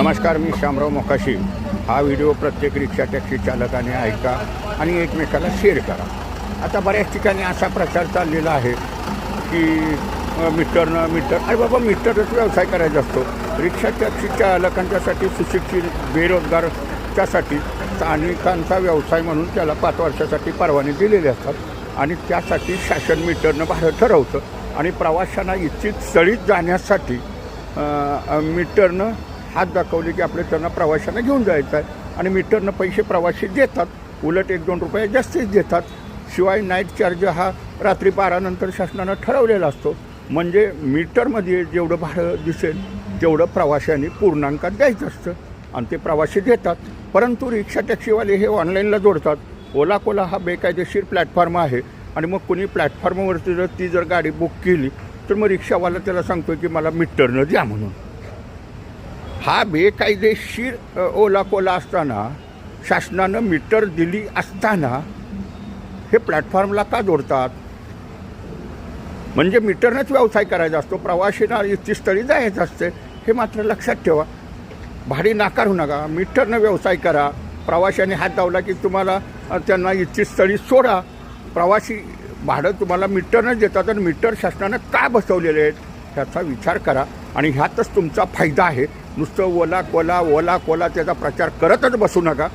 नमस्कार, मी शामराव मोकाशी। हा व्हिडिओ प्रत्येक रिक्षा टॅक्सी चालकाने ऐका आणि एकमेकाला शेअर करा। आता बऱ्याच ठिकाणी असा प्रचार चाललेला आहे की मीटर अरे बाबा, मीटरच व्यवसाय करायचा असतो। रिक्षा टॅक्सी चालकांच्यासाठी सुशिक्षित बेरोजगारांच्यासाठी स्थानिकांचा व्यवसाय म्हणून त्याला 5 वर्षासाठी परवाने दिलेले असतात आणि त्यासाठी शासन मीटरनं भाडं ठरवतं आणि प्रवाशांना इच्छित स्थळीच जाण्यासाठी मीटरनं हात दाखवले की आपल्या त्यांना प्रवाशांना घेऊन जायचं आहे आणि मीटरनं पैसे प्रवासी देतात, उलट 1-2 रुपये जास्तीच देतात। शिवाय नाईट चार्ज हा रात्री 12 नंतर शासनानं ठरवलेला असतो। म्हणजे मीटरमध्ये जेवढं भाडं दिसेल तेवढं प्रवाशांनी पूर्णांकात द्यायचं असतं आणि ते प्रवासी देतात। परंतु रिक्षा टॅक्सीवाले हे ऑनलाईनला जोडतात। ओला कोला हा बेकायदेशीर प्लॅटफॉर्म आहे आणि मग कोणी प्लॅटफॉर्मवरती जर ती गाडी बुक केली तर मग रिक्षावाला त्याला सांगतो की मला मीटरनं द्या म्हणून। हा बेकायदेशीर ओला कोला असताना शासनानं मीटर दिली असताना हे प्लॅटफॉर्मला का जोडतात? म्हणजे मीटरनंच व्यवसाय करायचा असतो, प्रवाशींना इच्छित स्थळी जायचं असते, हे मात्र लक्षात ठेवा। भाडी नाकारू नका, मीटरनं व्यवसाय करा। प्रवाशांनी हात लावला की तुम्हाला त्यांना इच्छित स्थळी सोडा। प्रवासी भाडं तुम्हाला मीटरनंच देतात आणि मीटर शासनानं का बसवलेले आहेत ह्याचा विचार करा आणि ह्यातच तुमचा फायदा आहे। नुसतं ओला कोला त्याचा प्रचार करतच बसू नका,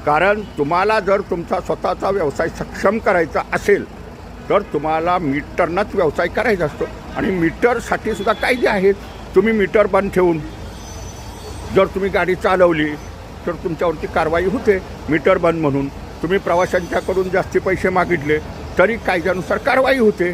कारण तुम्हाला जर तुमचा स्वतःचा व्यवसाय सक्षम करायचा असेल तर तुम्हाला मीटरनंच व्यवसाय करायचा असतो आणि मीटरसाठी सुद्धा कायदे आहेत। तुम्ही मीटर बंद ठेवून जर तुम्ही गाडी चालवली तर तुमच्यावरती कारवाई होते मीटर बंद म्हणून। तुम्ही प्रवाशांच्याकडून जास्ती पैसे मागितले तरी कायद्यानुसार कारवाई होते।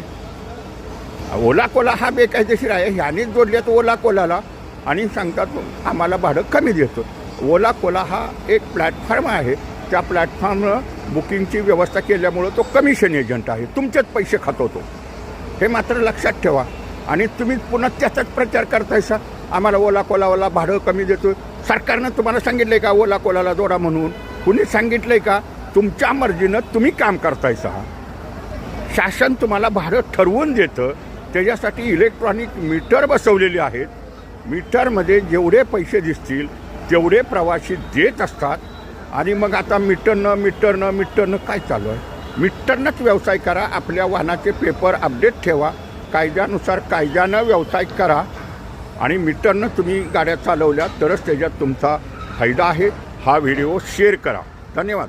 ओला कोला हा बेकायदेशीर आहे, ह्यानेच जोडल्यात ओला कोलाला आणि सांगतात आम्हाला भाडं कमी देतो। ओला कोला हा एक प्लॅटफॉर्म आहे, त्या प्लॅटफॉर्मनं बुकिंगची व्यवस्था केल्यामुळं तो कमिशन एजंट आहे, तुमचेच पैसे खातो तो, हे मात्र लक्षात ठेवा। आणि तुम्ही पुन्हा त्याचाच प्रचार करतायसा आम्हाला ओला कोलावाला भाडं कमी देतो। सरकारनं तुम्हाला सांगितलं आहे का ओला कोलाला जोडा म्हणून? कुणी सांगितलं आहे का? तुमच्या मर्जीनं तुम्ही काम करतायसा। शासन तुम्हाला भाडं ठरवून देतं, त्याच्यासाठी इलेक्ट्रॉनिक मीटर बसवलेले आहेत। मीटरमध्ये जेवढे पैसे दिसतील तेवढे प्रवासी देत असतात आणि मग आता मीटरनं काय चालू आहे? मीटरनंच व्यवसाय करा, आपल्या वाहनाचे पेपर अपडेट ठेवा, कायद्यानं व्यवसाय करा आणि मीटरनं तुम्ही गाड्या चालवल्या तरच त्याच्यात तुमचा फायदा आहे। हा व्हिडिओ शेअर करा। धन्यवाद।